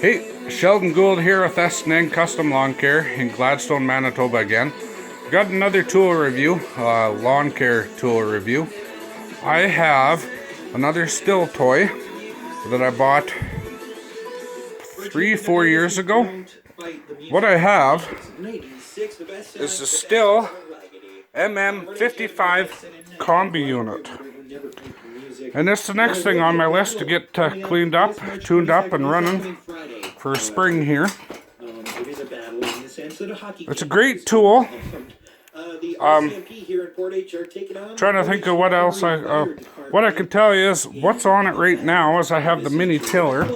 Hey, Sheldon Gould here with S&N Custom Lawn Care in Gladstone, Manitoba again. Got another tool review, lawn care tool review. I have another Stihl toy that I bought 3-4 years ago. What I have is the Stihl MM55 Kombi unit. And it's the next thing on my list to get cleaned up, tuned up, and running for spring here. It's a great tool. Trying to think of what else what I can tell you is what's on it right now is I have the mini tiller.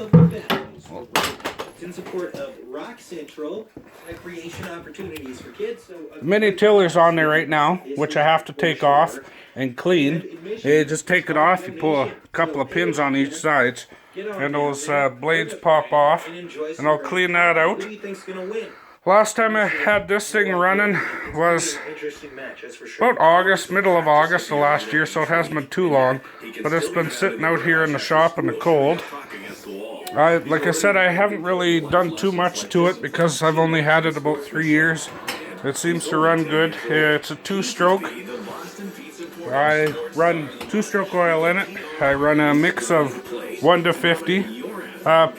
In support of Rock Central, recreation opportunities for kids. Mini tiller's on there right now, which I have to take off and clean. You just take it off, you pull a couple of pins on each side, and those blades pop off, and I'll clean that out. Last time I had this thing running was about August, middle of August of last year, so it hasn't been too long, but it's been sitting out here in the shop in the cold. Like I said, I haven't really done too much to it because I've only had it about 3 years. It seems to run good. It's a 2-stroke. I run 2-stroke oil in it. I run a mix of 1 to 50.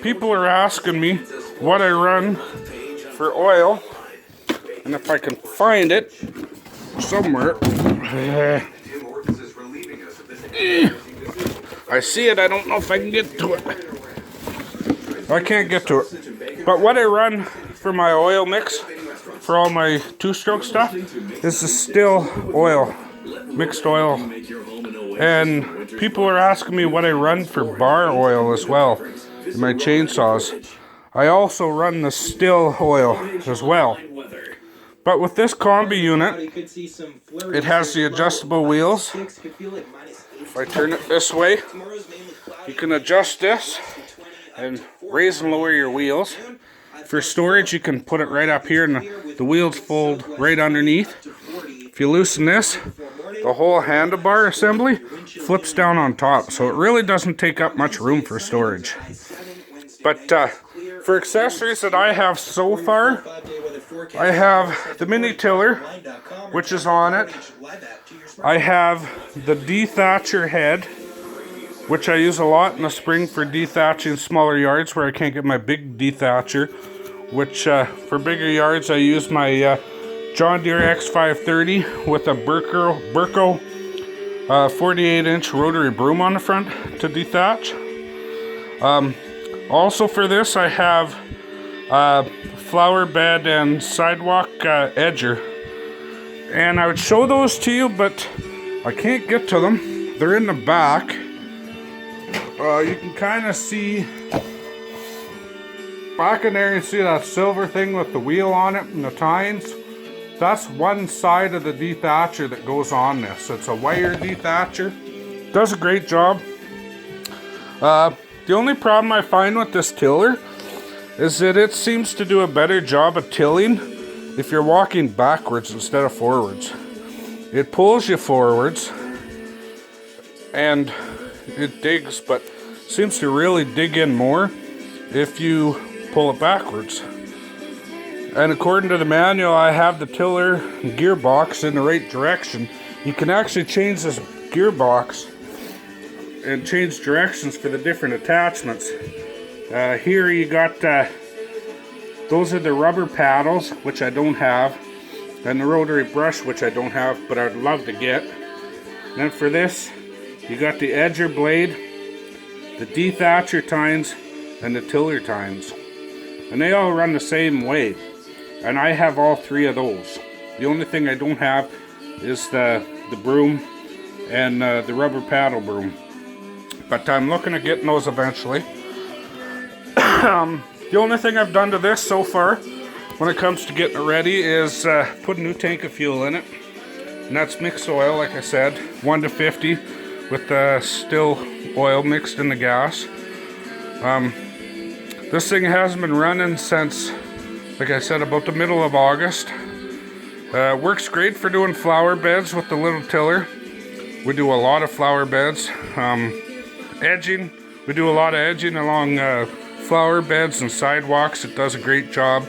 People are asking me what I run for oil, and if I can find it somewhere. I see it, I don't know if I can get to it. I can't get to it. But what I run for my oil mix, for all my 2-stroke stuff, is the Stihl oil, mixed oil. And people are asking me what I run for bar oil as well in my chainsaws. I also run the Stihl oil as well. But with this Kombi unit, it has the adjustable wheels. If I turn it this way, you can adjust this and raise and lower your wheels. For storage, you can put it right up here and the wheels fold right underneath. If you loosen this, the whole handlebar assembly flips down on top, so it really doesn't take up much room for storage. But for accessories that I have so far, I have the mini tiller, which is on it. I have the dethatcher head, which I use a lot in the spring for dethatching smaller yards where I can't get my big dethatcher. Which for bigger yards I use my John Deere X530 with a Burco 48-inch rotary broom on the front to dethatch. Also for this I have flower bed and sidewalk edger. And I would show those to you, but I can't get to them. They're in the back. You can kind of see back in there, you see that silver thing with the wheel on it and the tines. That's one side of the dethatcher that goes on this. It's a wire dethatcher. Does a great job. The only problem I find with this tiller is that it seems to do a better job of tilling if you're walking backwards instead of forwards. It pulls you forwards and it digs, but seems to really dig in more if you pull it backwards. And according to the manual, I have the tiller gearbox in the right direction. You can actually change this gearbox and change directions for the different attachments. Here you got those are the rubber paddles, which I don't have, and the rotary brush, which I don't have, but I'd love to get. And then for this, you got the edger blade, the dethatcher tines, and the tiller tines. And they all run the same way. And I have all 3 of those. The only thing I don't have is the broom and the rubber paddle broom. But I'm looking at getting those eventually. The only thing I've done to this so far when it comes to getting it ready is put a new tank of fuel in it. And that's mixed oil, like I said, 1 to 50 with the Stihl oil mixed in the gas. This thing hasn't been running since, like I said, about the middle of August. Works great for doing flower beds with the little tiller. We do a lot of flower beds. Edging, we do a lot of edging along flower beds and sidewalks. It does a great job.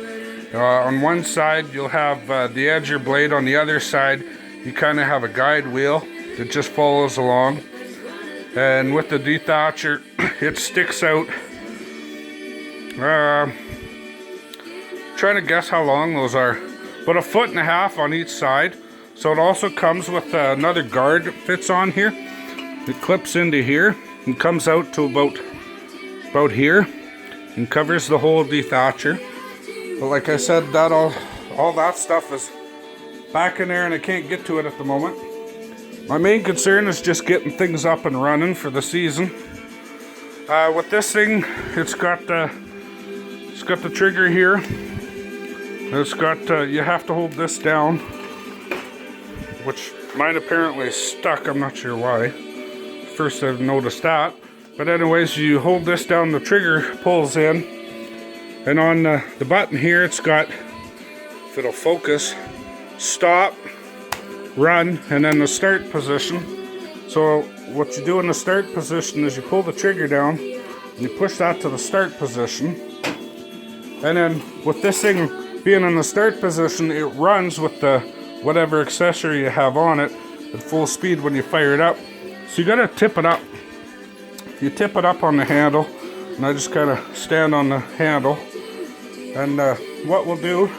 On one side you'll have the edger blade. On the other side you kind of have a guide wheel that just follows along. And with the dethatcher, it sticks out. Trying to guess how long those are. About 1.5 feet on each side. So it also comes with another guard that fits on here. It clips into here and comes out to about here and covers the whole dethatcher. But like I said, that all that stuff is back in there and I can't get to it at the moment. My main concern is just getting things up and running for the season. With this thing, it's got the trigger here. It's got you have to hold this down, which mine apparently is stuck. I'm not sure why. First I've noticed that. But anyways, you hold this down, the trigger pulls in, and on the button here it's got, if it'll focus, stop, run, and then the start position. So what you do in the start position is you pull the trigger down and you push that to the start position, and then with this thing being in the start position, it runs with the whatever accessory you have on it at full speed when you fire it up. So you gotta tip it up. You tip it up on the handle, and I just kind of stand on the handle. And what we'll do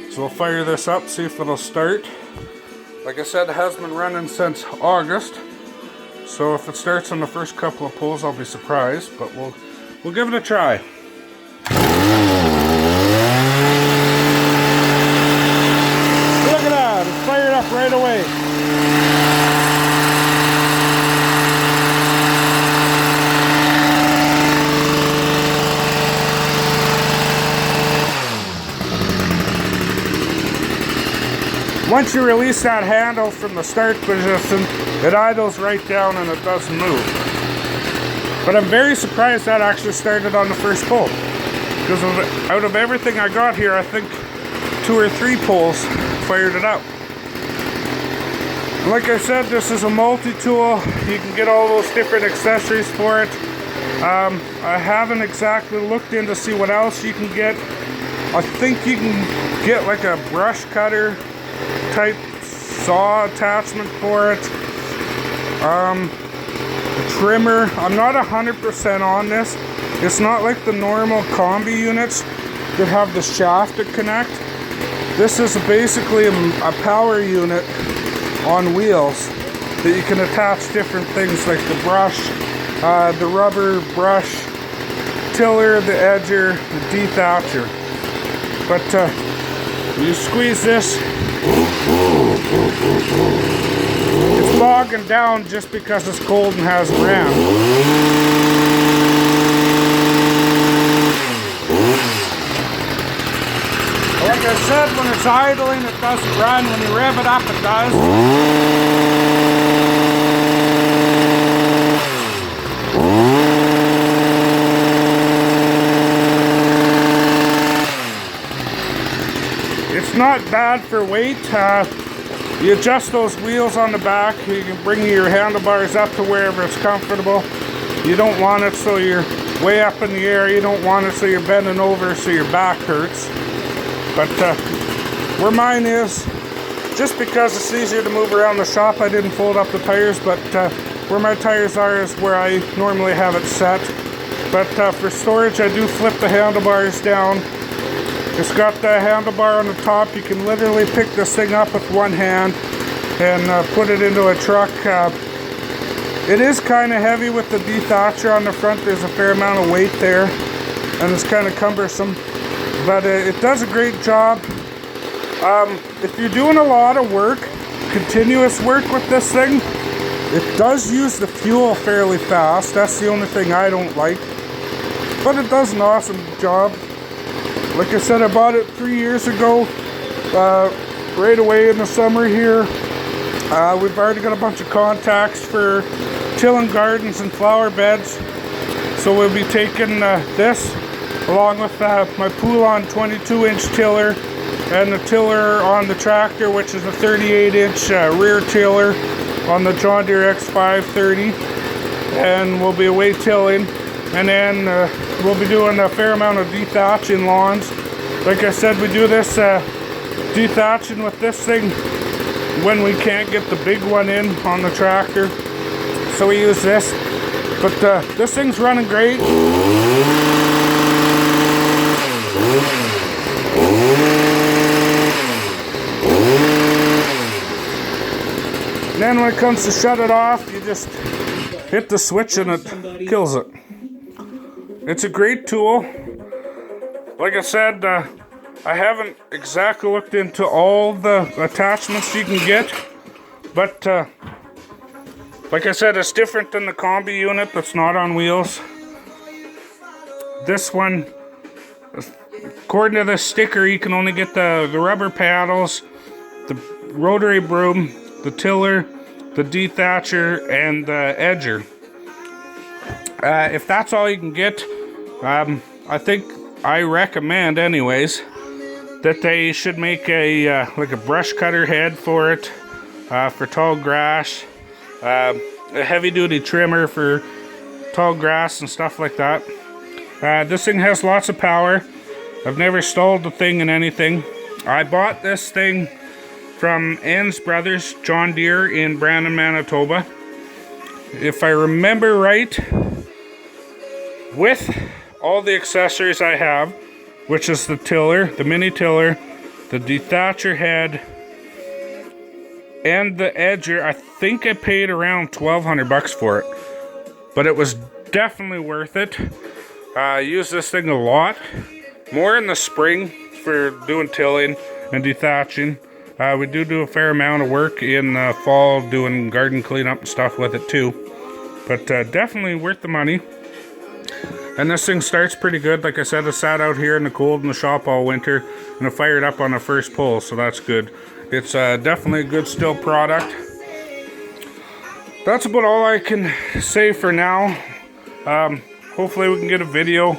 is we'll fire this up, see if it'll start. Like I said, it has been running since August, so if it starts on the first couple of pulls, I'll be surprised. But we'll give it a try. Fired up right away. Once you release that handle from the start position, it idles right down and it doesn't move. But I'm very surprised that actually started on the first pull. Because out of everything I got here, I think 2 or 3 pulls fired it up. Like I said, this is a multi-tool. You can get all those different accessories for it. I haven't exactly looked in to see what else you can get. I think you can get like a brush cutter type saw attachment for it. A trimmer. I'm not 100% on this. It's not like the normal Kombi units that have the shaft that connect. This is basically a power unit on wheels that you can attach different things like the brush, the rubber brush, tiller, the edger, the dethatcher. But you squeeze this, it's bogging down just because it's cold and hasn't ran. Like I said, when it's idling, it doesn't run. When you rev it up, it does. It's not bad for weight. You adjust those wheels on the back. You can bring your handlebars up to wherever it's comfortable. You don't want it so you're way up in the air. You don't want it so you're bending over so your back hurts. But where mine is, just because it's easier to move around the shop, I didn't fold up the tires, but where my tires are is where I normally have it set. But for storage, I do flip the handlebars down. It's got the handlebar on the top. You can literally pick this thing up with one hand and put it into a truck. It is kind of heavy with the dethatcher on the front. There's a fair amount of weight there, and it's kind of cumbersome. But it does a great job. If you're doing a lot of work, continuous work with this thing, it does use the fuel fairly fast. That's the only thing I don't like. But it does an awesome job. Like I said, I bought it 3 years ago, right away in the summer here. We've already got a bunch of contacts for tilling gardens and flower beds. So we'll be taking this along with my Poulon 22-inch tiller and the tiller on the tractor, which is a 38-inch rear tiller on the John Deere X530. And we'll be away tilling. And then we'll be doing a fair amount of dethatching lawns. Like I said, we do this dethatching with this thing when we can't get the big one in on the tractor. So we use this. But this thing's running great. And then when it comes to shut it off, you just hit the switch and it kills it. It's a great tool. Like I said, I haven't exactly looked into all the attachments you can get, but like I said, it's different than the Kombi unit that's not on wheels. This one, according to the sticker, you can only get the rubber paddles, the rotary broom, the tiller, the dethatcher, and the edger. If that's all you can get, I recommend anyways that they should make a like a brush cutter head for it, for tall grass, a heavy duty trimmer for tall grass and stuff like that. This thing has lots of power. I've never stalled the thing in anything. I bought this thing from Enns Brothers John Deere in Brandon, Manitoba. If I remember right, with all the accessories I have, which is the tiller, the mini tiller, the dethatcher head, and the edger, I think I paid around $1,200 for it. But it was definitely worth it. I use this thing a lot, more in the spring for doing tilling and dethatching. We do a fair amount of work in fall doing garden cleanup and stuff with it too. But definitely worth the money. And this thing starts pretty good. Like I said, it sat out here in the cold in the shop all winter, and it fired up on the first pull, so that's good. It's definitely a good Stihl product. That's about all I can say for now. Hopefully we can get a video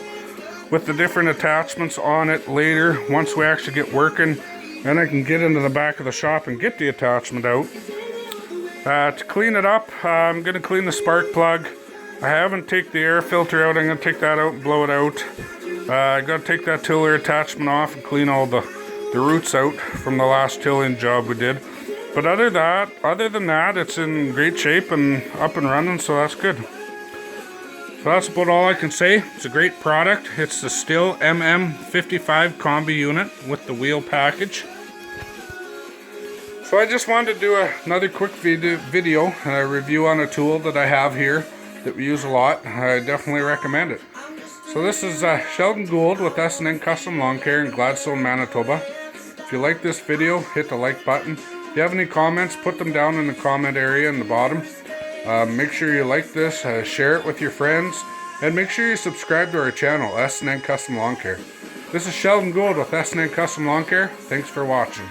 with the different attachments on it later once we actually get working. Then I can get into the back of the shop and get the attachment out. To clean it up, I'm going to clean the spark plug. I haven't taken the air filter out. I'm going to take that out and blow it out. I got to take that tiller attachment off and clean all the roots out from the last tilling job we did. But other than that, it's in great shape and up and running, so that's good. So that's about all I can say. It's a great product. It's the Stihl MM55 Kombi unit with the wheel package. So I just wanted to do another quick video review on a tool that I have here that we use a lot. I definitely recommend it. So this is Sheldon Gould with S&N Custom Lawn Care in Gladstone, Manitoba. If you like this video, hit the like button. If you have any comments, put them down in the comment area in the bottom. Make sure you like this, share it with your friends, and make sure you subscribe to our channel, S&N Custom Lawn Care. This is Sheldon Gould with S&N Custom Lawn Care. Thanks for watching.